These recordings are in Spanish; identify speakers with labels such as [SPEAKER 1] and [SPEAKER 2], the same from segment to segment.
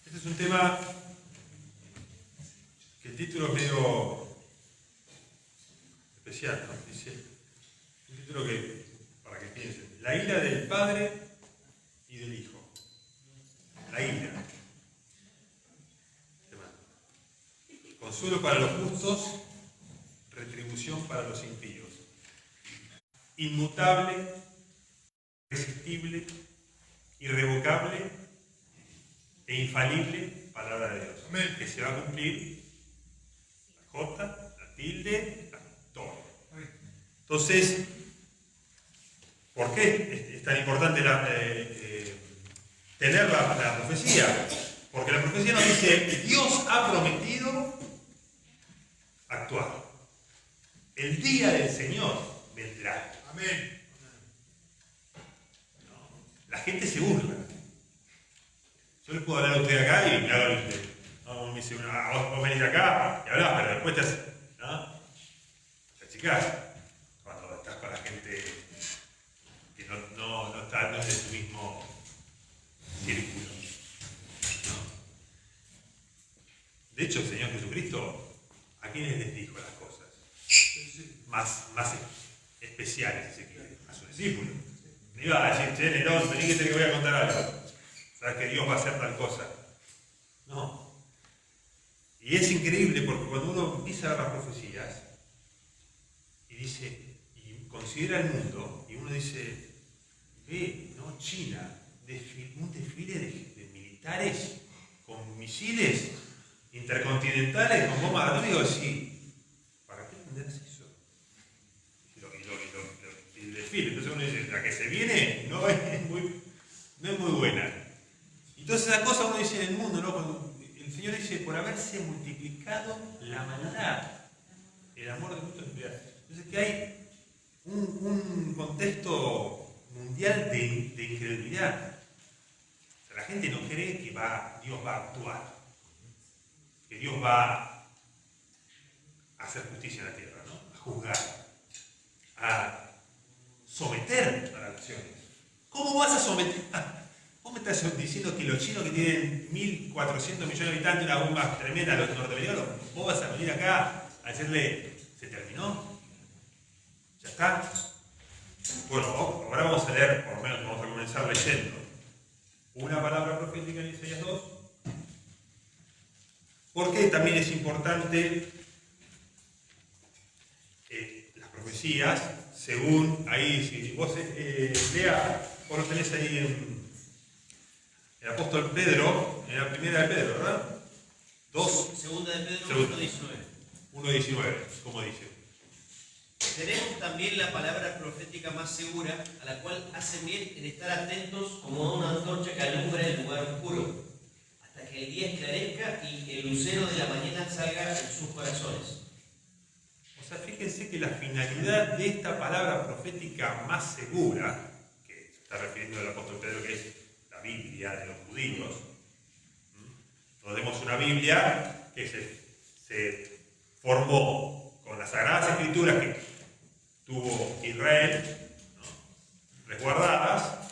[SPEAKER 1] Este es un tema que el título es medio especial, ¿no? Dice, un título que, para que piensen, la ira del Padre y del Hijo. La ira. Consuelo para los justos, retribución para los impíos. Inmutable, irresistible, irrevocable e infalible palabra de Dios. Amén. Que se va a cumplir la J, la tilde, todo. Entonces, ¿por qué es tan importante tener la profecía? Porque la profecía nos dice que Dios ha prometido actuar. El día del Señor vendrá. Amén. La gente se burla. Yo les puedo hablar a ustedes acá y claro, me dice, vos venís acá y hablás, pero después te haces, ¿no? Te achicás cuando estás con la gente que no está en tu mismo círculo, ¿no? De hecho, el Señor Jesucristo, ¿a quiénes les dijo las cosas? Más especiales, si se quiere, a sus discípulos. No iba a decir, che, Nerón, vení que te voy a contar algo. Sabes que Dios va a hacer tal cosa. No. Y es increíble porque cuando uno empieza a ver las profecías y dice, y considera el mundo, y uno dice, ¿no? China, un desfile de militares con misiles intercontinentales, con bombas atómicas, sí. ¿Para qué entenderás eso? Y el desfile, entonces uno dice, la que se viene no es muy buena. Entonces esa cosa uno dice en el mundo, ¿no? Cuando el Señor dice, por haberse multiplicado la maldad, el amor de muchos empleados. Entonces que hay un contexto mundial de incredulidad. O sea, la gente no cree que Dios va a actuar, que Dios va a hacer justicia en la tierra, ¿no? A juzgar, a someter a las naciones. ¿Cómo vas a someter? Vos me estás diciendo que los chinos que tienen 1.400 millones de habitantes, una bomba tremenda a los norteamericanos, vos vas a venir acá a decirle, ¿se terminó? ¿Ya está? Bueno, ahora vamos a leer, por lo menos vamos a comenzar leyendo una palabra profética en Isaías 2. Porque también es importante las profecías, según ahí, si vos lea, vos lo tenés ahí en el apóstol Pedro, en la primera de Pedro, ¿verdad?
[SPEAKER 2] Segunda de Pedro 1:19.
[SPEAKER 1] 1:19, como dice.
[SPEAKER 2] Tenemos también la palabra profética más segura, a la cual hacen bien en estar atentos como a una antorcha que alumbra el lugar oscuro, hasta que el día esclarezca y el lucero de la mañana salga en sus corazones.
[SPEAKER 1] O sea, fíjense que la finalidad de esta palabra profética más segura, que se está refiriendo al apóstol Pedro, que es la Biblia de los judíos, nos vemos una Biblia que se formó con las Sagradas Escrituras que tuvo Israel, ¿no? Resguardadas,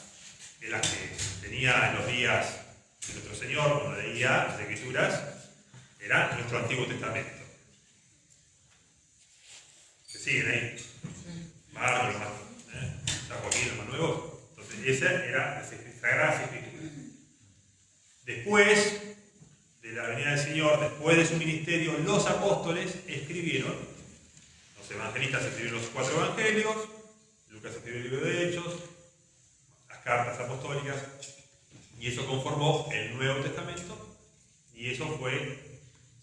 [SPEAKER 1] de las que tenía en los días de nuestro Señor, cuando leía las Escrituras, era nuestro Antiguo Testamento. ¿Se siguen ahí? Marcos, San Joaquín, los más nuevos. Entonces, esa era las Sagradas Escrituras. Después de la venida del Señor, después de su ministerio, los apóstoles escribieron, los evangelistas escribieron los 4 evangelios, Lucas escribió el libro de Hechos, las cartas apostólicas, y eso conformó el Nuevo Testamento, y eso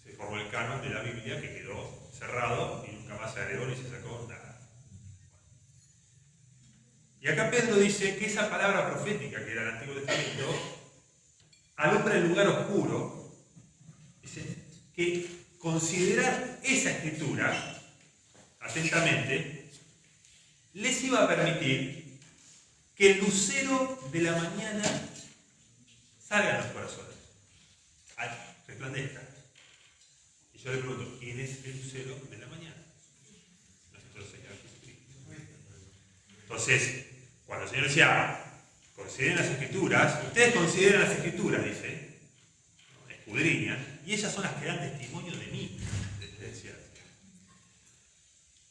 [SPEAKER 1] se formó el canon de la Biblia, que quedó cerrado y nunca más se agregó ni se sacó nada. Y acá Pedro dice que esa palabra profética que era el Antiguo Testamento alumbra el lugar oscuro. Dice que considerar esa escritura atentamente les iba a permitir que el lucero de la mañana salga en los corazones, resplandezca. Y yo le pregunto, ¿quién es el lucero de la mañana? Nuestro Señor Jesucristo. Entonces, cuando el Señor decía, consideren las Escrituras, ustedes consideran las Escrituras, dice, escudriñan, y ellas son las que dan testimonio de mí, decía.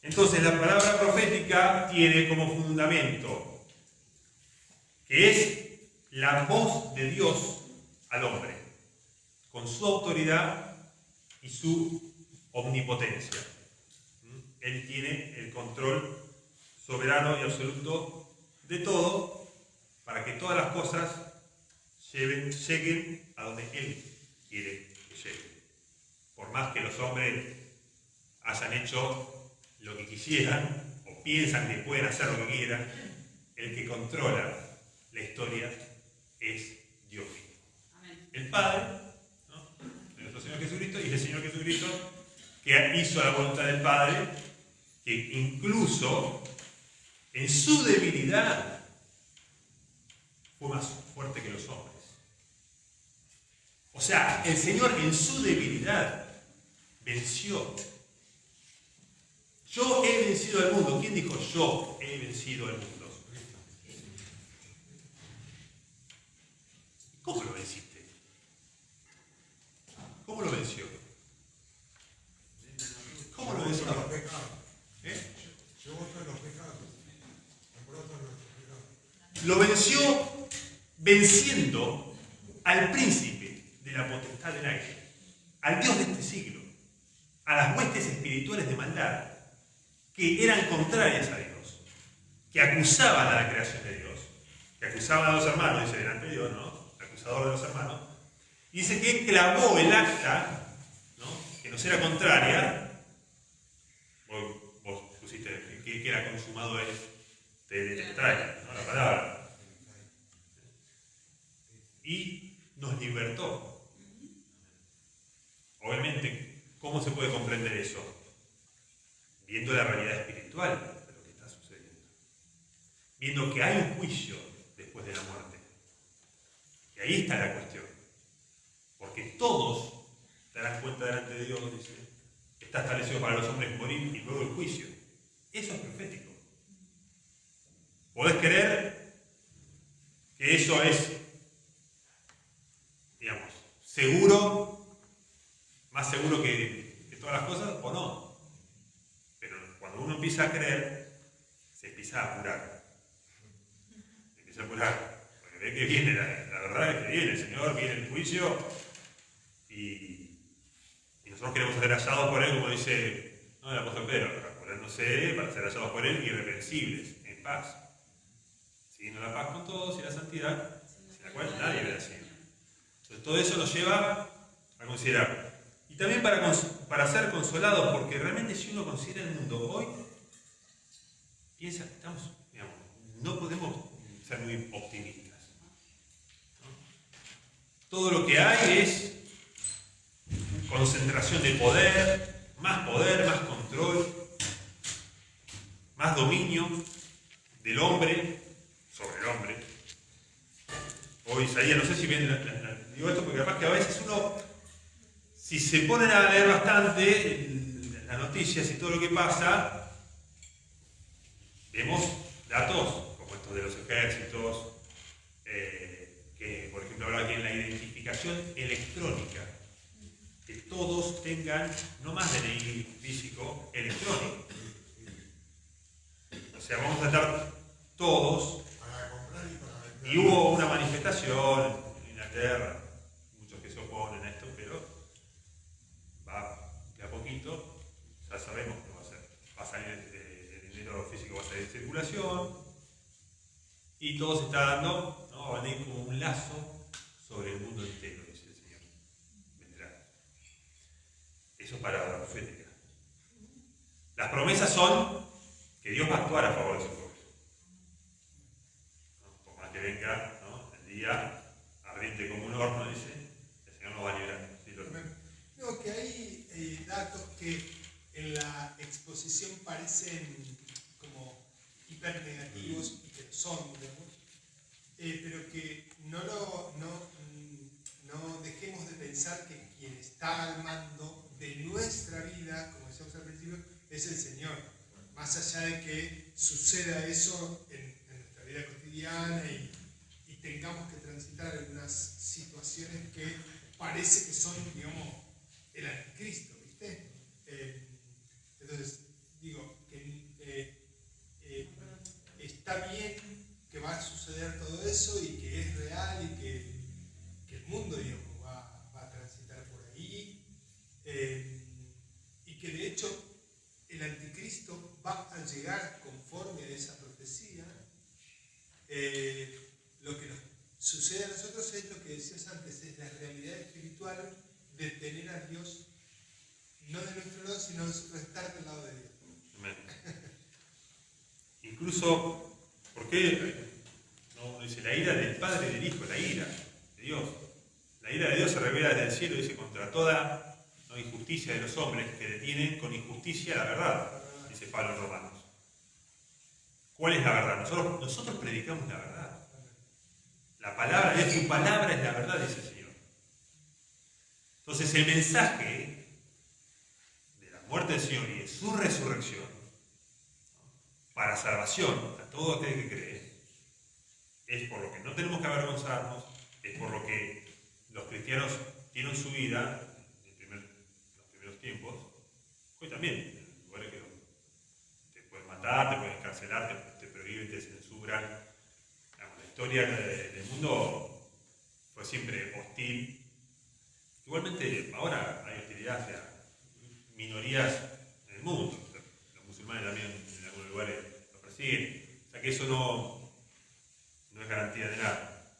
[SPEAKER 1] Entonces la palabra profética tiene como fundamento que es la voz de Dios al hombre, con su autoridad y su omnipotencia. Él tiene el control soberano y absoluto de todo para que todas las cosas lleguen a donde Él quiere que lleguen. Por más que los hombres hayan hecho lo que quisieran o piensan que pueden hacer lo que quieran, el que controla la historia es Dios mismo. Amén. El Padre, ¿no?, de nuestro Señor Jesucristo, y el Señor Jesucristo que hizo la voluntad del Padre, que incluso en su debilidad fue más fuerte que los hombres. O sea, el Señor en su debilidad venció. Yo he vencido al mundo. ¿Quién dijo yo he vencido al mundo? ¿Cómo lo venciste? ¿Cómo lo venció? ¿Cómo lo venció? Lo venció venciendo al príncipe de la potestad del aire, al Dios de este siglo, a las huestes espirituales de maldad que eran contrarias a Dios, que acusaban a la creación de Dios, que acusaban a los hermanos, dice delante de Dios, ¿no?, acusador de los hermanos, y dice que clavó el acta, ¿no?, que nos era contraria. Vos pusiste que era consumado es teletrai, ¿no?, la palabra, y nos libertó. Obviamente, ¿cómo se puede comprender eso? Viendo la realidad espiritual de lo que está sucediendo, viendo que hay un juicio después de la muerte. Y ahí está la cuestión, porque todos darán cuenta delante de Dios, dice, está establecido para los hombres morir y luego el juicio. Eso es profético. ¿Podés creer que eso es, digamos, seguro, más seguro que todas las cosas, o no? Pero cuando uno empieza a creer, se empieza a apurar. Se empieza a apurar. Porque ve que viene, la verdad es que viene el Señor, viene el juicio, y nosotros queremos ser hallados por Él, como dice, no, el apóstol Pedro, ponernos para ser hallados por Él irreprensibles, en paz. Siguiendo la paz con todos y la santidad, sin la cual nadie verá al Señor. Entonces todo eso nos lleva a considerar. Y también para ser consolados, porque realmente si uno considera el mundo hoy, piensa que estamos, digamos, no podemos ser muy optimistas, ¿no? Todo lo que hay es concentración de poder, más control, más dominio del hombre sobre el hombre. Hoy Isaías, no sé si bien digo esto porque capaz que a veces uno, si se ponen a leer bastante las noticias y todo lo que pasa, vemos datos como estos de los ejércitos, que por ejemplo habla aquí en la identificación electrónica, que todos tengan no más DNI físico, electrónico. O sea, vamos a estar todos. Y hubo una manifestación en Inglaterra, muchos que se oponen a esto, pero va de a poquito, ya sabemos que va a salir el dinero físico, va a salir de circulación, y todo se está dando, ¿no?, va a venir como un lazo sobre el mundo entero, dice el Señor. Vendrá. Eso es palabra profética. Las promesas son que Dios va a actuar a favor de su pueblo. Por más que venga, ¿no?, el día ardiente como un horno, dice, el Señor nos va a librar. ¿Sí?
[SPEAKER 3] No, que hay datos que en la exposición parecen como hiper negativos y que lo son, digamos, pero que no dejemos de pensar que quien está al mando de nuestra vida, como decíamos al principio, es el Señor. Más allá de que suceda eso en nuestra vida cotidiana y tengamos que transitar algunas situaciones que parece que son, digamos, el anticristo, ¿viste? Entonces, digo, que está bien que va a suceder todo eso y que es real y que el mundo, digamos, va a transitar por ahí, y que de hecho el anticristo va a llegar conforme a esa profecía. Lo que nos sucede a nosotros es lo que decías antes, es la realidad espiritual de tener a Dios no de nuestro lado, sino de estar del lado de Dios.
[SPEAKER 1] Amén. Incluso, ¿por qué no dice la ira del Padre y del Hijo? La ira de Dios. La ira de Dios se revela desde el cielo, dice, contra toda injusticia de los hombres que detienen con injusticia la verdad, dice Pablo en Romanos. ¿Cuál es la verdad? Nosotros predicamos la verdad. La palabra de tu palabra es la verdad, dice el Señor. Entonces el mensaje de la muerte del Señor y de su resurrección para salvación a todo aquel que cree es por lo que no tenemos que avergonzarnos, es por lo que los cristianos dieron su vida en los primeros tiempos. Hoy también, en lugares que te pueden matar, te pueden encarcelar, te prohíben, te censuran. La historia del mundo fue siempre hostil. Igualmente, ahora hay hostilidad hacia minorías en el mundo. Los musulmanes también en algunos lugares lo persiguen. O sea que eso no es garantía de nada.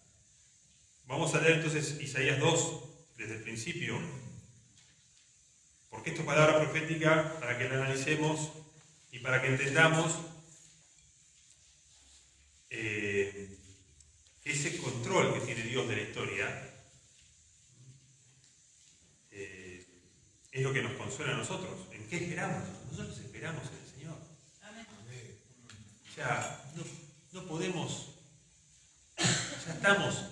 [SPEAKER 1] Vamos a leer entonces Isaías 2 desde el principio, porque esto es palabra profética para que la analicemos y para que entendamos ese control que tiene Dios de la historia. Es lo que nos consuela a nosotros. ¿En qué esperamos? Nosotros esperamos en el Señor.
[SPEAKER 4] Amén.
[SPEAKER 1] O sea, no podemos, ya estamos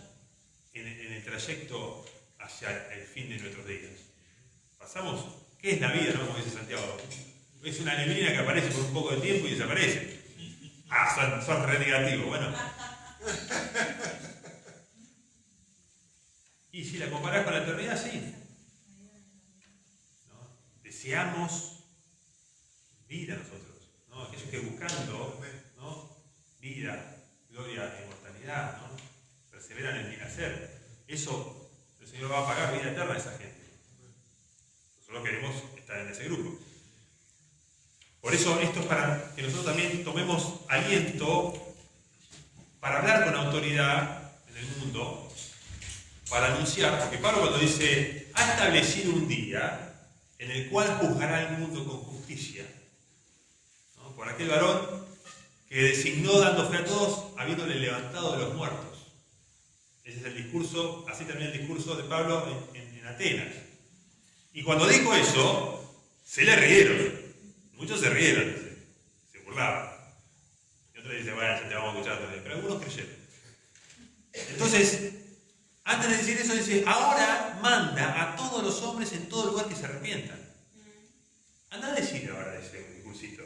[SPEAKER 1] en el trayecto hacia el fin de nuestros días. Pasamos, ¿qué es la vida, no? Como dice Santiago. Es una neblina que aparece por un poco de tiempo y desaparece. Son re negativos, bueno. Y si la comparás con la eternidad, sí. ¿No? Deseamos vida nosotros, ¿no? Aquellos que buscando, ¿no? Vida, gloria, inmortalidad, ¿no? Perseveran en el hacer. Eso el Señor va a pagar vida eterna a esa gente. Nosotros queremos estar en ese grupo. Por eso esto es para que nosotros también tomemos aliento para hablar con autoridad en el mundo, para anunciar, porque Pablo cuando dice, ha establecido un día en el cual juzgará al mundo con justicia, ¿no? Por aquel varón que designó dando fe a todos, habiéndole levantado de los muertos. Ese es el discurso, así termina el discurso de Pablo en Atenas. Y cuando dijo eso, se le rieron. Muchos se rieron, se burlaban. Y otros dicen, bueno, ya te vamos a escuchar, pero algunos creyeron. Entonces, antes de decir eso, dice, ahora manda a todos los hombres en todo lugar que se arrepientan. Anda a decir ahora ese discursito.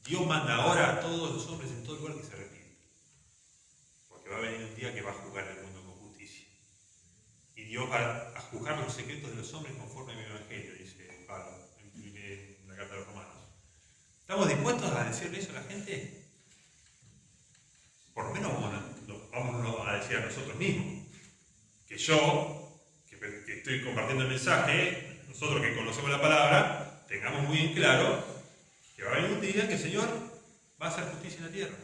[SPEAKER 1] Dios manda ahora a todos los hombres en todo lugar que se arrepientan. Porque va a venir un día que va a juzgar el mundo con justicia. Y Dios va a juzgar los secretos de los hombres conforme a mi evangelio, dice Pablo en la carta de los Romanos. ¿Estamos dispuestos a decirle eso a la gente? Por lo menos vamos a decir a nosotros mismos. Que yo, que estoy compartiendo el mensaje, nosotros que conocemos la palabra, tengamos muy en claro que va a venir un día en que el Señor va a hacer justicia en la tierra.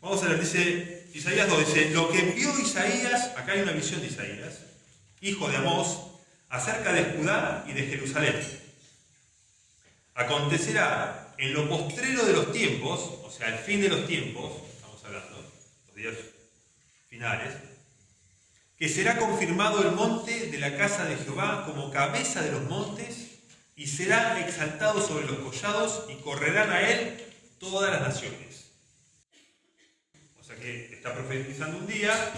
[SPEAKER 1] Vamos a ver, dice Isaías 2, dice, lo que vio Isaías, acá hay una visión de Isaías, hijo de Amós, acerca de Judá y de Jerusalén. Acontecerá en lo postrero de los tiempos, o sea, al fin de los tiempos, estamos hablando, los días finales, que será confirmado el monte de la casa de Jehová como cabeza de los montes y será exaltado sobre los collados y correrán a él todas las naciones. O sea que está profetizando un día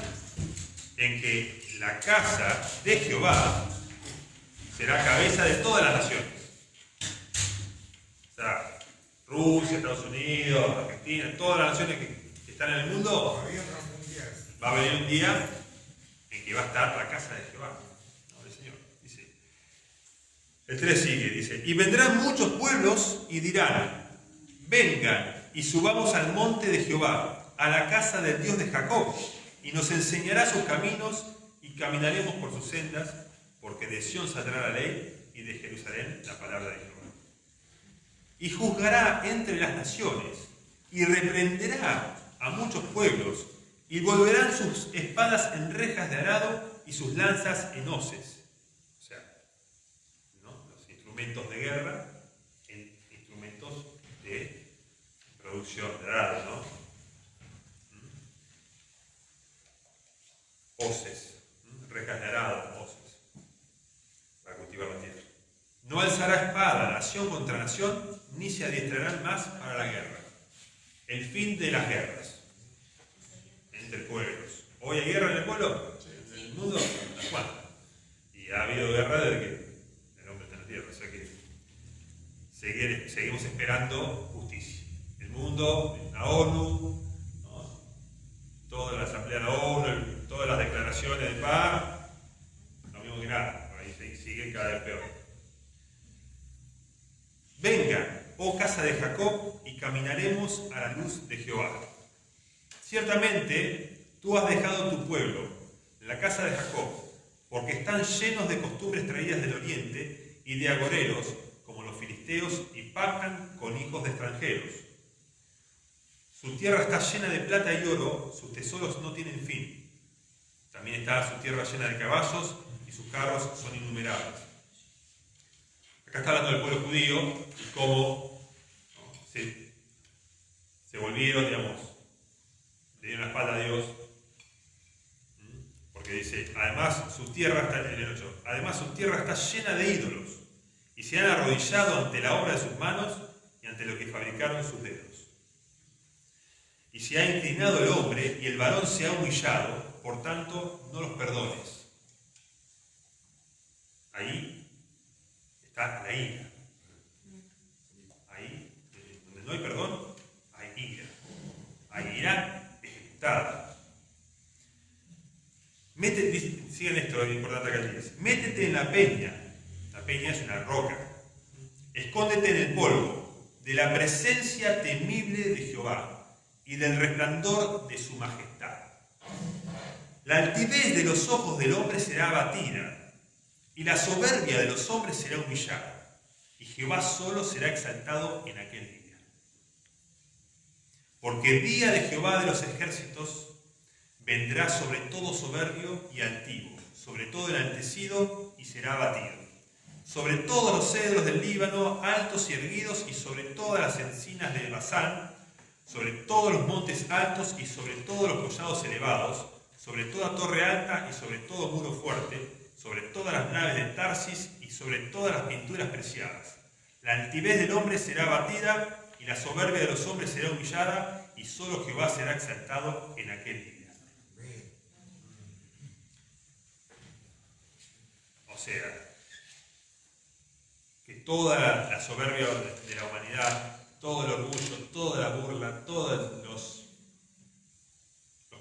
[SPEAKER 1] en que la casa de Jehová será cabeza de todas las naciones. O sea, Rusia, Estados Unidos, Argentina, todas las naciones que están en el mundo, va a venir un día en que va a estar la casa de Jehová, ¿no? El Señor. Dice, el 3 sigue, dice, y vendrán muchos pueblos y dirán, vengan y subamos al monte de Jehová, a la casa del Dios de Jacob, y nos enseñará sus caminos y caminaremos por sus sendas, porque de Sión saldrá la ley y de Jerusalén la palabra de Jehová. Y juzgará entre las naciones y reprenderá a muchos pueblos y volverán sus espadas en rejas de arado y sus lanzas en hoces. O sea, ¿no? Los instrumentos de guerra en instrumentos de producción de arado, ¿no? Hoces, rejas de arado, hoces, para cultivar la tierra. No alzará espada nación contra nación, ni se adiestrarán más para la guerra. El fin de las guerras entre pueblos. ¿Hoy hay guerra en el pueblo? ¿En el mundo? ¿Cuándo? Y ha habido guerra desde que el hombre está en la tierra. O sea que seguimos esperando justicia. El mundo, la ONU, ¿no? Toda la asamblea de la ONU, todas las declaraciones de paz, lo mismo que nada. Ahí sigue cada vez peor. Vengan, oh casa de Jacob, y caminaremos a la luz de Jehová. Ciertamente, tú has dejado tu pueblo, la casa de Jacob, porque están llenos de costumbres traídas del oriente y de agoreros, como los filisteos, y pactan con hijos de extranjeros. Su tierra está llena de plata y oro, sus tesoros no tienen fin. También está su tierra llena de caballos, y sus carros son innumerables. Acá está hablando del pueblo judío y cómo, ¿no? se volvieron, digamos, le dieron la espalda a Dios. Porque dice, además su tierra está, en el 8, además su tierra está llena de ídolos, y se han arrodillado ante la obra de sus manos y ante lo que fabricaron sus dedos. Y se ha inclinado el hombre y el varón se ha humillado, por tanto no los perdones. Ahí está la ira. Ahí, donde no hay perdón, hay ira. Hay ira ejecutada. Sigan esto, es importante acá. Métete en la peña. La peña es una roca. Escóndete en el polvo de la presencia temible de Jehová y del resplandor de su majestad. La altivez de los ojos del hombre será abatida, y la soberbia de los hombres será humillada, y Jehová solo será exaltado en aquel día. Porque el día de Jehová de los ejércitos vendrá sobre todo soberbio y altivo, sobre todo enaltecido, y será abatido. Sobre todos los cedros del Líbano, altos y erguidos, y sobre todas las encinas de Basán, sobre todos los montes altos, y sobre todos los collados elevados, sobre toda torre alta, y sobre todo muro fuerte, sobre todas las naves de Tarsis, y sobre todas las pinturas preciadas. La altivez del hombre será abatida, y la soberbia de los hombres será humillada, y solo Jehová será exaltado en aquel día. O sea, que toda la soberbia de la humanidad, todo el orgullo, toda la burla, todos los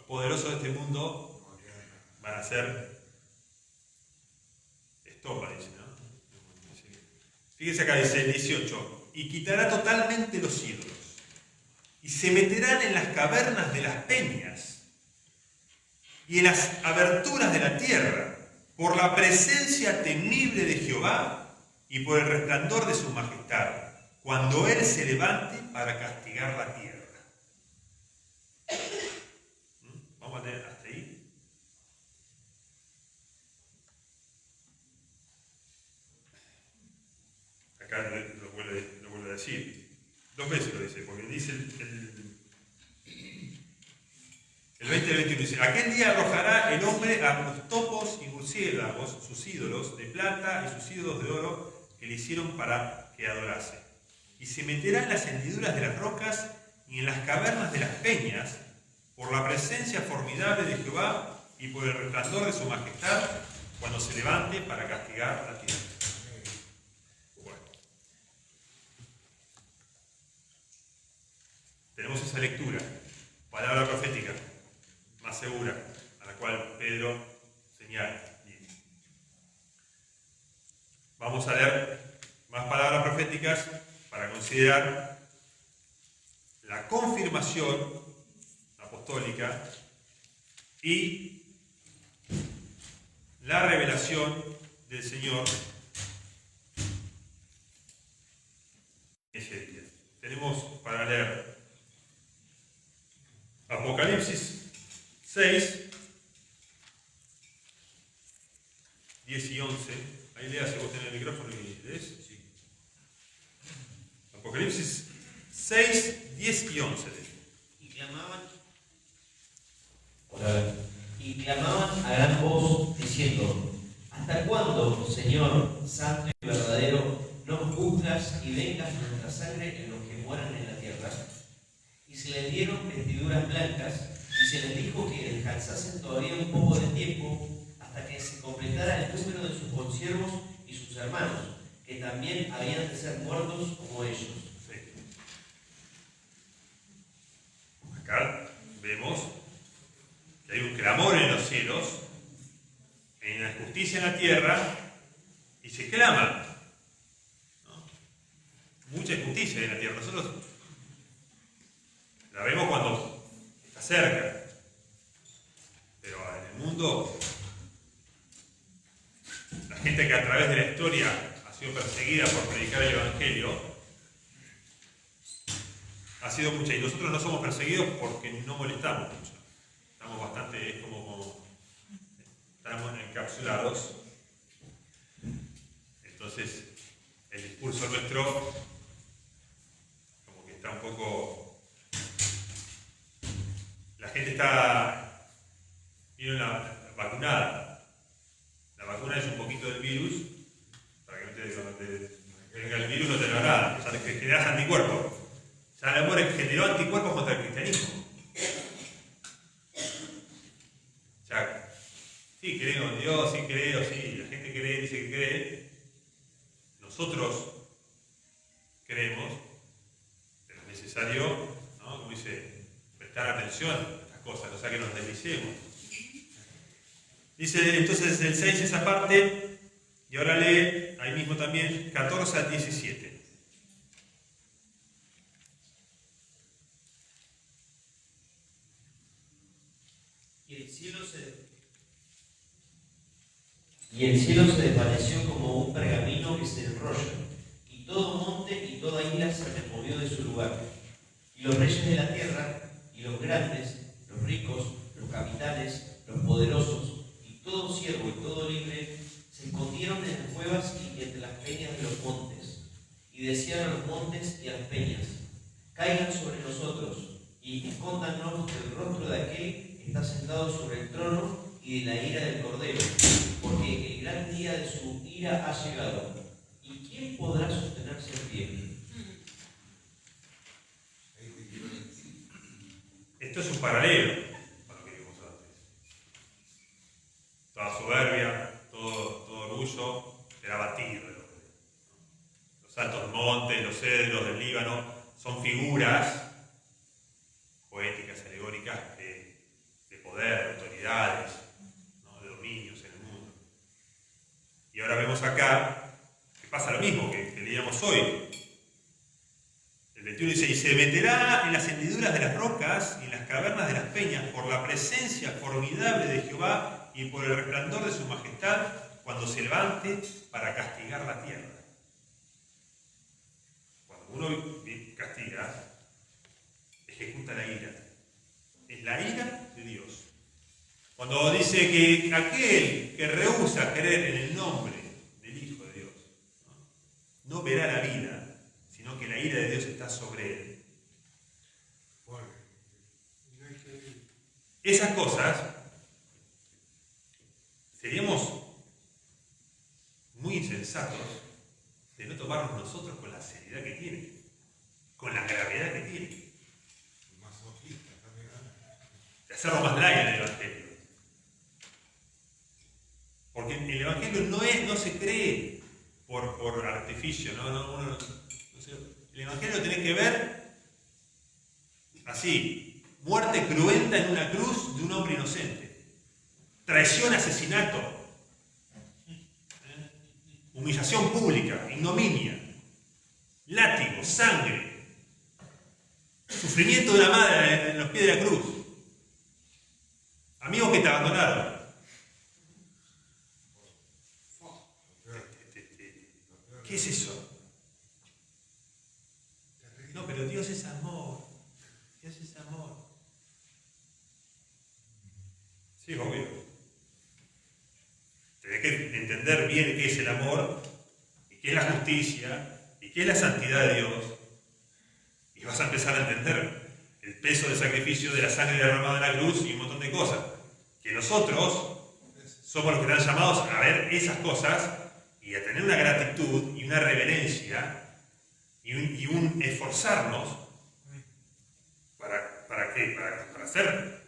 [SPEAKER 1] poderosos de este mundo van a ser estopa, dice, ¿no? Fíjense acá, dice el 18, y quitará totalmente los ídolos, y se meterán en las cavernas de las peñas, y en las aberturas de la tierra, por la presencia temible de Jehová, y por el resplandor de su majestad, cuando Él se levante para castigar la tierra. Vamos a leer hasta ahí. Acá lo vuelve a decir. 2 veces lo dice, porque dice el 20 y el 21 dice, aquel día arrojará el hombre a los topos y murciélagos, sus ídolos de plata y sus ídolos de oro, que le hicieron para que adorase. Y se meterá en las hendiduras de las rocas y en las cavernas de las peñas, por la presencia formidable de Jehová y por el resplandor de su majestad, cuando se levante para castigar la tierra. Bueno. Tenemos esa lectura, palabra profética, más segura, a la cual Pedro vamos a leer más palabras proféticas para considerar la confirmación apostólica y la revelación del Señor ese día. Tenemos para leer Apocalipsis 6, 10 y 11. Ahí leas si vos tenés el micrófono y lees. Sí. Apocalipsis 6, 10 y 11.
[SPEAKER 2] Y clamaban a gran voz, diciendo: ¿hasta cuándo, Señor, santo y verdadero, no juzgas y vengas nuestra sangre en los que moran en la tierra? Y se les dieron vestiduras blancas, y se les dijo que descansasen todavía un poco de tiempo, hasta que se completara el número de sus consiervos y sus hermanos, que también habían de ser muertos como ellos.
[SPEAKER 1] Sí. Acá vemos que hay un clamor en los cielos, en la justicia en la tierra, y se clama, ¿no? Mucha injusticia en la tierra. Nosotros la vemos cuando está cerca, pero en el mundo, la gente que a través de la historia ha sido perseguida por predicar el Evangelio, ha sido mucha, y nosotros no somos perseguidos porque no molestamos mucho. Estamos bastante, es como estamos encapsulados. Entonces, el discurso nuestro como que está un poco... La gente está... ¿Vieron la vacunada? La vacuna es un poquito del virus, para que no te venga el virus no te lo haga nada, o sea, que generas anticuerpos. Ya el amor generó anticuerpos contra el cristianismo. O sea, sí creo en Dios, sí creo, sí, la gente cree, dice que cree. Nosotros creemos, pero es necesario, ¿no? Como dice, prestar atención a estas cosas, no sea que nos deslicemos. Dice entonces el 6 esa parte, y ahora lee ahí mismo también 14 al 17.
[SPEAKER 2] Y el cielo se desvaneció como un pergamino que se enrolla, y todo monte y toda isla se removió de su lugar. Y los reyes de la tierra, y los grandes, los ricos, los capitanes, los poderosos, y todo siervo y todo libre, se escondieron en las cuevas y entre las peñas de los montes. Y decían a los montes y a las peñas: caigan sobre nosotros, y escóndanos del rostro de aquel que está sentado sobre el trono y de la ira del Cordero, porque el gran día de su ira ha llegado. ¿Y quién podrá sostenerse en pie?
[SPEAKER 1] Esto es un paralelo a lo que vimos antes. Toda soberbia, todo orgullo será batido. Los altos montes, los cedros del Líbano son figuras poéticas, alegóricas de poder, de autoridades, ¿no? De dominios en el mundo. Y ahora vemos acá que pasa lo mismo que leíamos hoy. El 21 dice: y se meterá en las hendiduras de las rocas y en las cavernas de las peñas por la presencia formidable de Jehová y por el resplandor de su majestad cuando se levante para castigar la tierra. Cuando uno castiga, ejecuta la ira. Es la ira de Dios. Cuando dice que aquel que rehúsa creer en el nombre del Hijo de Dios no verá la vida, sino que la ira de Dios está sobre él. Esas cosas seríamos muy insensatos de no tomarnos nosotros con la seriedad que tiene, con la gravedad que tiene. De hacerlo más light en el Evangelio. Porque el Evangelio no se cree por artificio, no sé. El Evangelio tiene que ver así: muerte cruenta en una cruz de un hombre inocente, traición, asesinato, humillación pública, ignominia, látigo, sangre, sufrimiento de la madre en los pies de la cruz, amigos que te abandonaron. ¿Qué es eso? No, pero Dios es amor. Dios es amor. Sí, obvio. Tenés que entender bien qué es el amor, y qué es la justicia, y qué es la santidad de Dios. Y vas a empezar a entender el peso del sacrificio de la sangre derramada en la cruz y un montón de cosas. Que nosotros somos los que están llamados a ver esas cosas y a tener una gratitud y una reverencia y un esforzarnos ¿para qué? Para hacer,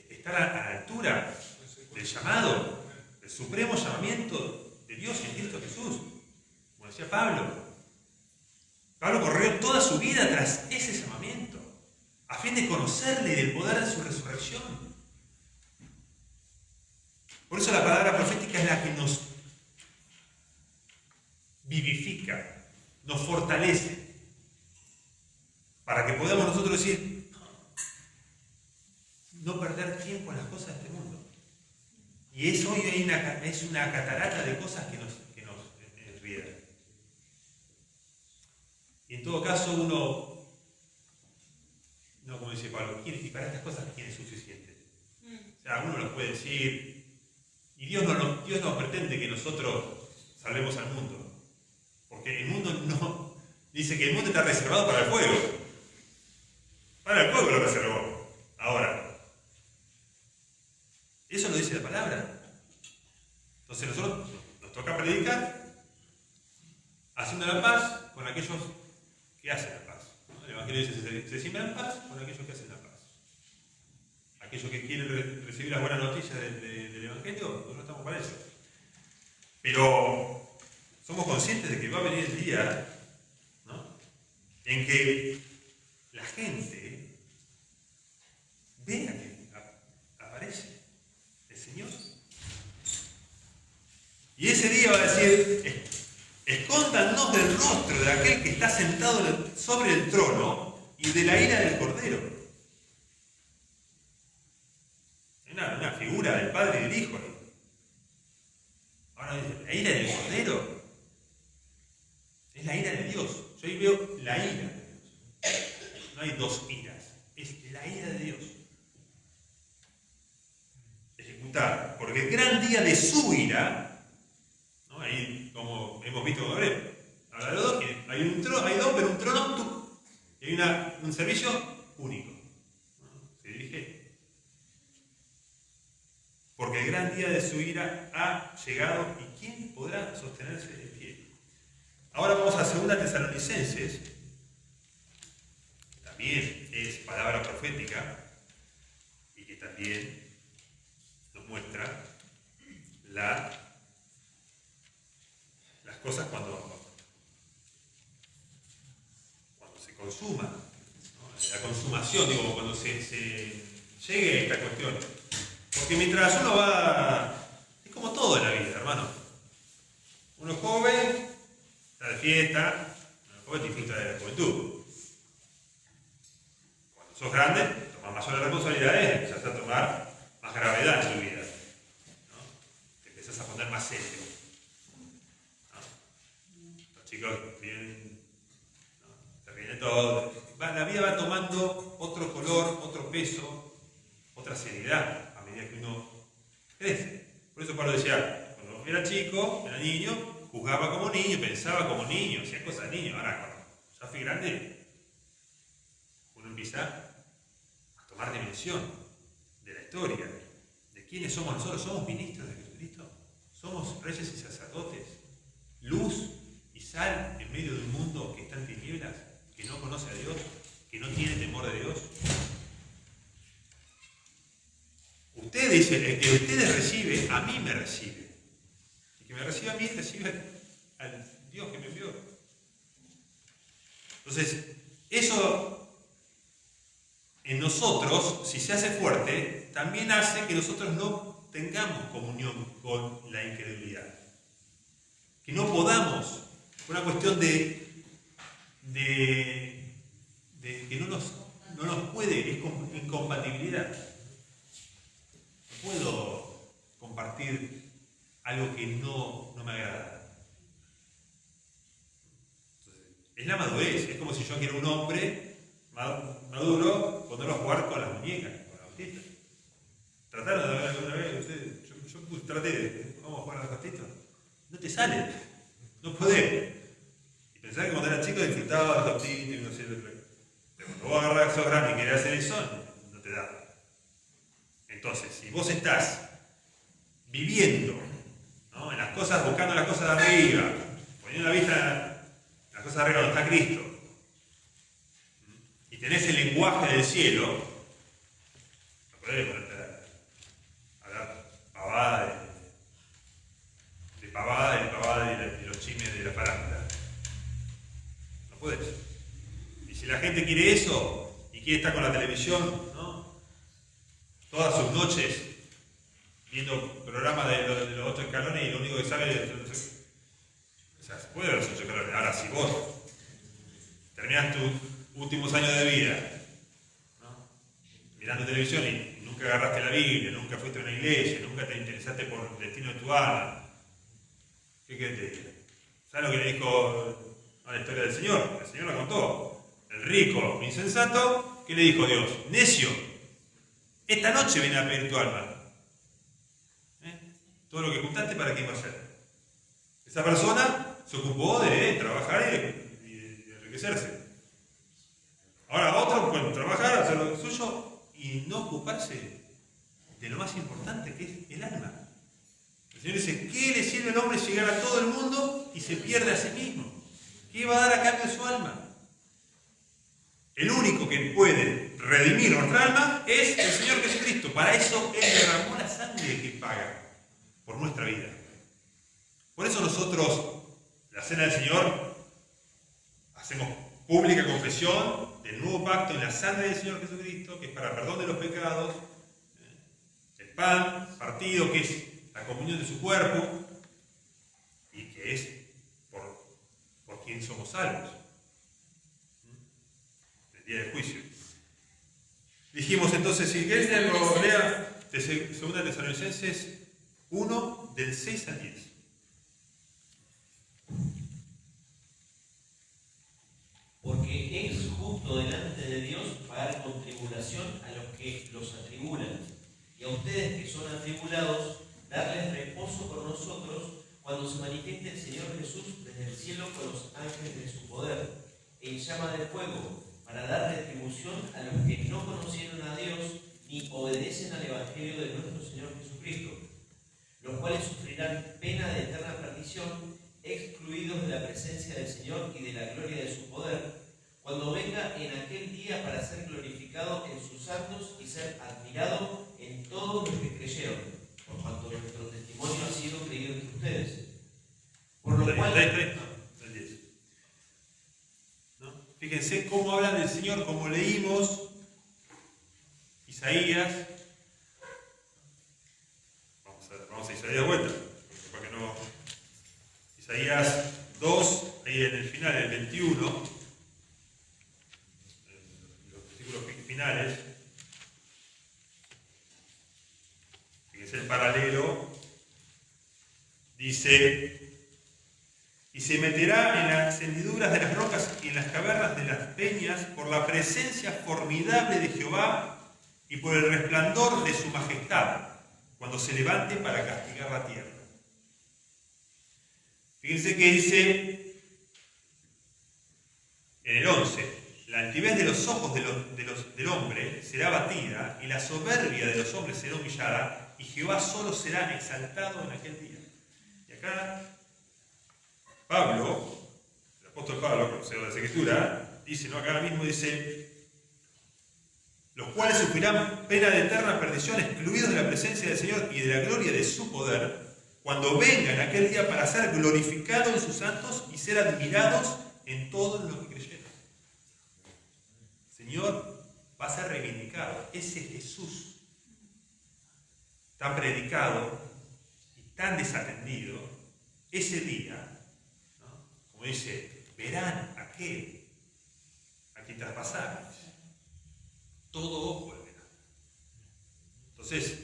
[SPEAKER 1] estar a la altura del llamado, del supremo llamamiento de Dios en Cristo Jesús. Como decía Pablo. Pablo corrió toda su vida tras ese llamamiento, a fin de conocerle y del poder de su resurrección. Por eso la palabra profética es la que nos vivifica, nos fortalece, para que podamos nosotros decir, no perder tiempo en las cosas de este mundo. Y es hoy es una catarata de cosas que nos enriedan. Y en todo caso uno, no como dice Pablo, y para estas cosas tiene suficiente. O sea, uno lo puede decir, y Dios no pretende que nosotros salvemos al mundo. Porque el mundo no, dice que el mundo está reservado para el fuego. Para el fuego lo reservó. Ahora, eso lo dice la palabra. Entonces nosotros nos toca predicar haciendo la paz con aquellos que hacen la paz. ¿No? El Evangelio dice, se siembra en paz con aquellos que hacen la paz. Aquellos que quieren recibir las buenas noticias del Evangelio, nosotros estamos para eso. Pero somos conscientes de que va a venir el día, ¿no?, en que la gente vea que aparece el Señor. Y ese día va a decir, escóndanos del rostro de aquel que está sentado sobre el trono y de la ira del Cordero. Una figura del Padre y del Hijo. Ahora dice, la ira del Cordero es la ira de Dios. Yo ahí veo la ira de Dios. No hay dos iras, es la ira de Dios. Ejecutada, porque el gran día de su ira, ¿no? Ahí como hemos visto con Gabriel, habla de los dos, hay dos, pero un trono y hay un servicio único, ¿no? Se dirige. Porque el gran día de su ira ha llegado y ¿quién podrá sostenerse de pie? Ahora vamos a 2 Tesalonicenses, que también es palabra profética y que también nos muestra las cosas cuando se consuma, ¿no? La consumación, digo, cuando se llegue a esta cuestión. Porque mientras uno va, es como todo en la vida, hermano. Uno es joven, está de fiesta, uno es joven disfruta de la juventud. Cuando sos grande, tomas mayores responsabilidades y empezás a tomar más gravedad en tu vida, ¿no? Te empezás a poner más serio, ¿no? Los chicos vienen, ¿no?, se ríen de todo. La vida va tomando otro color, otro peso, otra seriedad que uno crece. Por eso Pablo decía, cuando era chico, era niño, juzgaba como niño, pensaba como niño, hacía cosas de niño. Ahora, cuando ya fui grande, uno empieza a tomar dimensión de la historia, de quiénes somos nosotros. Somos ministros de Jesucristo, somos reyes y sacerdotes, luz y sal en medio de un mundo que está en tinieblas, que no conoce a Dios, que no tiene temor de Dios. Usted dice, el que ustedes recibe, a mí me recibe. El que me recibe a mí, recibe al Dios que me envió. Entonces, eso en nosotros, si se hace fuerte, también hace que nosotros no tengamos comunión con la incredulidad. Que no podamos, por una cuestión de que no nos puede, es incompatibilidad. No puedo compartir algo que no me agrada. Entonces, es la madurez, es como si yo quiero un hombre maduro, ponerlo a jugar con las muñecas, con las bautitas. ¿Trataron de ver alguna vez ustedes? Yo traté de, vamos a jugar a las bautitas. No te sale, no podés. Y pensar que cuando era chico disfrutaba de las bautitas y no sé lo que. Pero cuando vos agarrás esos grandes y querés hacer eso, no te da. Entonces, si vos estás viviendo, ¿no?, en las cosas, buscando las cosas de arriba, poniendo la vista en las cosas de arriba donde está Cristo, y tenés el lenguaje del cielo, no podés ponerte a dar pavada de los chismes de la farándula. No podés. Y si la gente quiere eso y quiere estar con la televisión, ¿no?, todas sus noches viendo programas de los 8 escalones y lo único que sabe es. O sea, se puede ver los 8 escalones. Ahora, si vos terminás tus últimos años de vida, ¿no?, mirando televisión y nunca agarraste la Biblia, nunca fuiste a una iglesia, nunca te interesaste por el destino de tu alma, ¿qué querés que te diga? ¿Sabes lo que le dijo a la historia del Señor? El Señor la contó. El rico, insensato, ¿qué le dijo Dios? Necio, esta noche viene a pedir tu alma. Todo lo que juntaste, ¿para qué iba a ser? Esa persona se ocupó de trabajar y de enriquecerse. Ahora otros pueden trabajar, hacer lo suyo y no ocuparse de lo más importante, que es el alma. El Señor dice, ¿qué le sirve al hombre llegar a todo el mundo y se pierde a sí mismo? ¿Qué va a dar a cambio de su alma? El único que puede redimir nuestra alma es el Señor Jesucristo. Para eso Él derramó la sangre que paga por nuestra vida. Por eso nosotros, la Cena del Señor, hacemos pública confesión del nuevo pacto en la sangre del Señor Jesucristo, que es para perdón de los pecados, el pan partido, que es la comunión de su cuerpo, y que es por quien somos salvos, el día del juicio. Dijimos entonces, si querés lo lea de 2 Tesalonicenses 1, del 6 al 10.
[SPEAKER 2] Porque es justo delante de Dios pagar con tribulación a los que los atribulan, y a ustedes que son atribulados, darles reposo con nosotros cuando se manifieste el Señor Jesús desde el cielo con los ángeles de su poder, en llama de fuego, para dar retribución a los que no conocieron a Dios ni obedecen al Evangelio de nuestro Señor Jesucristo, los cuales sufrirán pena de eterna perdición, excluidos de la presencia del Señor y de la gloria de su poder, cuando venga en aquel día para ser glorificado en sus santos y ser admirado en todos los que creyeron, por cuanto nuestro testimonio ha sido creído entre ustedes. Por lo cual...
[SPEAKER 1] El 10. ¿No? Fíjense cómo habla del Señor, como leímos Isaías. Vamos a Isaías de vuelta, para que no. Isaías 2, ahí en el final, el 21, los versículos finales. Fíjense el paralelo. Dice: y se meterá en las hendiduras de las rocas y en las cavernas de las peñas por la presencia formidable de Jehová y por el resplandor de su majestad, cuando se levante para castigar la tierra. Fíjense que dice en el 11, la altivez de los ojos del hombre será abatida, y la soberbia de los hombres será humillada, y Jehová solo será exaltado en aquel día. Y acá Pablo, el apóstol Pablo, conocedor de la Escritura, dice, ¿no? Acá mismo dice: los cuales sufrirán pena de eterna perdición, excluidos de la presencia del Señor y de la gloria de su poder, cuando vengan aquel día para ser glorificados en sus santos y ser admirados en todos los que creyeron. El Señor va a ser reivindicado. Ese Jesús tan predicado y tan desatendido, ese día, ¿no? Como dice, verán a quién traspasar. Todo ojo le verá. Entonces,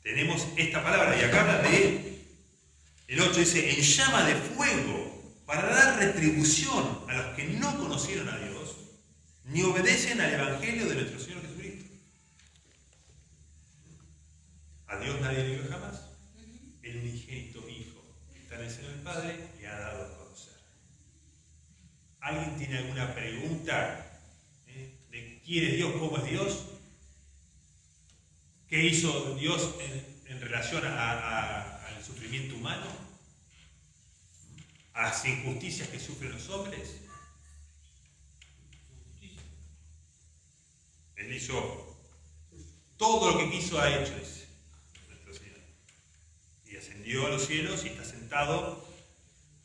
[SPEAKER 1] tenemos esta palabra y acá habla de, el 8 dice, en llama de fuego, para dar retribución a los que no conocieron a Dios, ni obedecen al Evangelio de nuestro Señor Jesucristo. A Dios nadie le vio jamás. El unigénito Hijo que está en el seno del Padre le ha dado a conocer. ¿Alguien tiene alguna pregunta de quién es Dios, cómo es Dios? ¿Qué hizo Dios en relación al sufrimiento humano? ¿A las injusticias que sufren los hombres? Él hizo todo lo que quiso, ha hecho, dice nuestro Señor. Y ascendió a los cielos y está sentado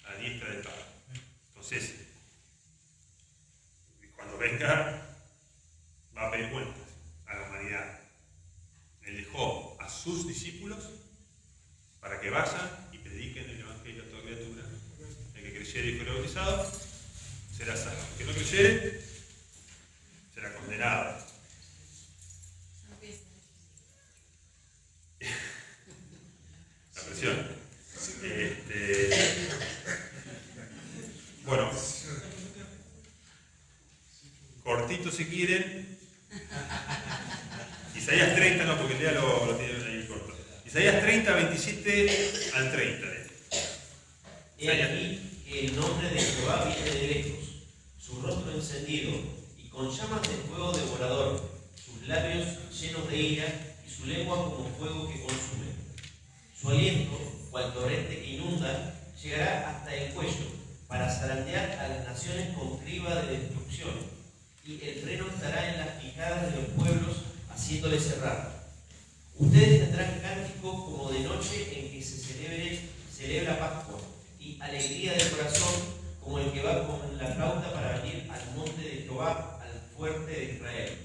[SPEAKER 1] a la diestra del Padre. Entonces, cuando venga, va a pedir cuentas a la humanidad. Él dejó a sus discípulos para que vayan y prediquen el Evangelio a toda criatura. El que creyere y fuere bautizado será salvo. El que no creyere será condenado. La presión. Bueno, cortito si quieren. Isaías 30, no, porque lea lo tiene ahí corto. Isaías 30, 27 al 30.
[SPEAKER 2] He aquí que el nombre de Jehová viene de lejos, su rostro encendido y con llamas de fuego devorador, sus labios llenos de ira y su lengua como fuego que consume. Su aliento, cual torrente que inunda, llegará hasta el cuello, para zarandear a las naciones con criba de destrucción, y el freno estará en las quijadas de los pueblos, haciéndoles cerrar. Ustedes tendrán cánticos como de noche en que se celebra Pascua, y alegría de corazón como el que va con la flauta para venir al monte de Jehová, al fuerte de Israel.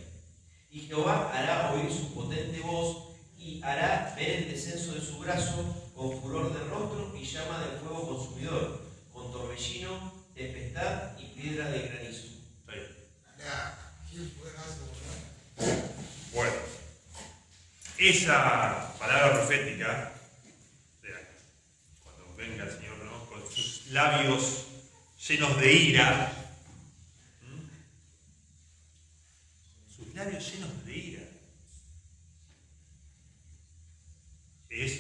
[SPEAKER 2] Y Jehová hará oír su potente voz, y hará ver el descenso de su brazo, con furor de rostro y llama de fuego consumidor, con torbellino, tempestad y piedra de granizo.
[SPEAKER 1] Bueno, esa palabra profética, cuando venga el Señor, ¿no?, con sus labios llenos de ira, sus labios llenos de ira, es,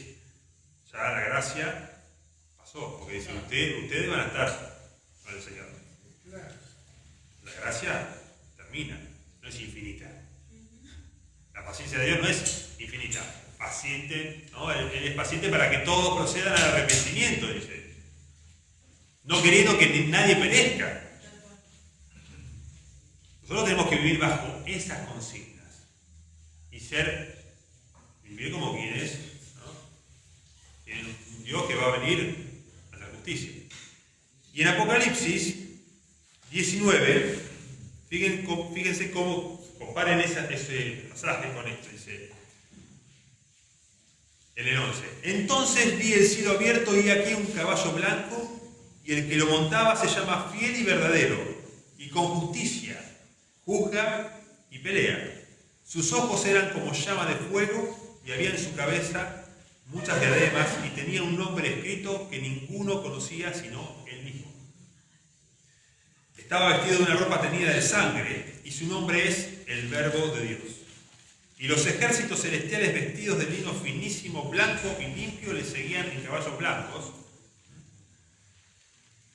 [SPEAKER 1] ya la gracia pasó, porque dice, ustedes van a estar con el Señor. La gracia termina, no es infinita. La paciencia de Dios no es infinita, paciente, ¿no? Él es paciente para que todos procedan al arrepentimiento, dice. No queriendo que nadie perezca. Nosotros tenemos que vivir bajo esas consignas y vivir como quienes, ¿no?, tienen un Dios que va a venir a la justicia. Y en Apocalipsis 19, fíjense cómo comparen ese pasaje con esto, dice en el 11. Entonces vi el cielo abierto y aquí un caballo blanco, y el que lo montaba se llama Fiel y Verdadero, y con justicia juzga y pelea. Sus ojos eran como llama de fuego, y había en su cabeza muchas diademas, y tenía un nombre escrito que ninguno conocía sino él mismo. Estaba vestido de una ropa teñida de sangre, y su nombre es el Verbo de Dios. Y los ejércitos celestiales vestidos de lino finísimo, blanco y limpio le seguían en caballos blancos.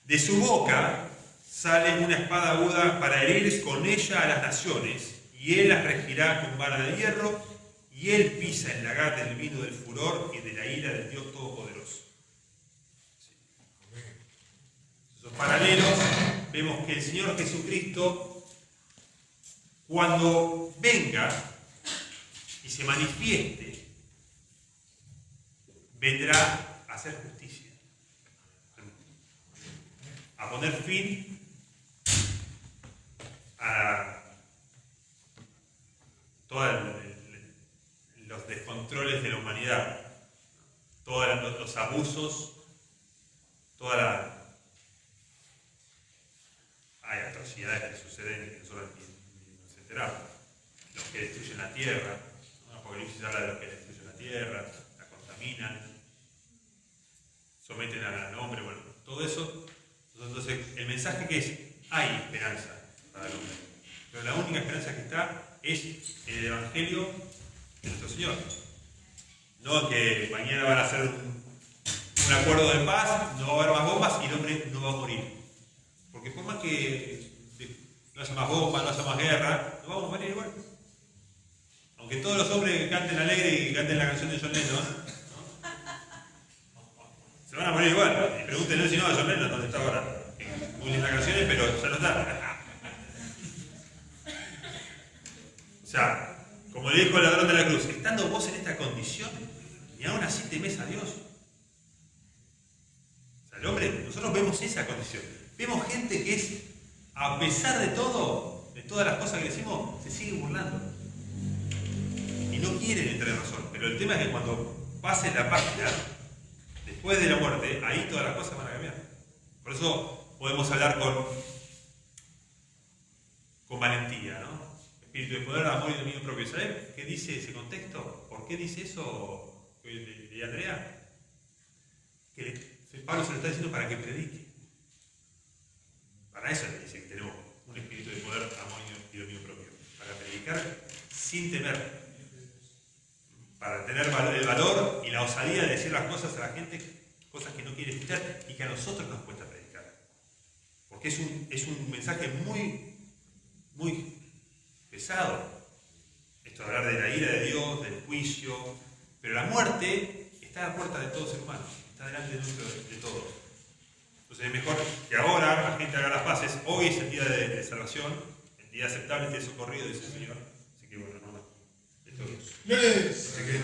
[SPEAKER 1] De su boca sale una espada aguda para herir con ella a las naciones, y él las regirá con vara de hierro, y él pisa el lagar del vino del furor y de la ira del Dios Todopoderoso. Esos paralelos, vemos que el Señor Jesucristo, cuando venga y se manifieste, vendrá a hacer justicia, a poner fin a toda los descontroles de la humanidad, todos los abusos, hay atrocidades que suceden y que nosotros ni nos enteramos. Los que destruyen la tierra, ¿no? Apocalipsis habla de los que destruyen la tierra, la contaminan, someten al hombre, bueno, todo eso. Entonces, el mensaje que es, hay esperanza para el hombre, pero la única esperanza que está es en el Evangelio de nuestro Señor. No que mañana van a hacer un acuerdo de paz, no va a haber más bombas y el hombre no va a morir. Porque por más que no haya más bombas, no haya más guerra, no vamos a morir igual. Aunque todos los hombres canten alegre y canten la canción de John Lennon, ¿no? Se van a morir igual. Y pregúntenle si no a John Lennon dónde está ahora. Muy lindas canciones, pero ya no está. O sea, como le dijo el ladrón de la cruz, estando vos en esta condición, y aún así temes a Dios. O sea, el hombre, nosotros vemos esa condición. Vemos gente que es, a pesar de todo, de todas las cosas que decimos, se sigue burlando. Y no quieren entrar en razón. Pero el tema es que cuando pase la página, después de la muerte, ahí todas las cosas van a cambiar. Por eso podemos hablar con valentía, ¿no? Espíritu de poder, amor y dominio propio. ¿Sabes qué dice ese contexto? ¿Por qué dice eso de Andrea? Que Pablo se lo está diciendo para que predique. Para eso le dice que tenemos un espíritu de poder, amor y dominio propio. Para predicar sin temer. Para tener el valor y la osadía de decir las cosas a la gente, cosas que no quiere escuchar y que a nosotros nos cuesta predicar. Porque es un mensaje muy, muy pesado. Esto de hablar de la ira de Dios, del juicio, pero la muerte está a la puerta de todo ser humano, está delante de todos. Entonces es mejor que ahora la gente haga las paces. Hoy es el día de salvación, el día aceptable, el día de socorrido, dice el Señor. Así que bueno, no, esto es.
[SPEAKER 3] Yes.
[SPEAKER 1] Así que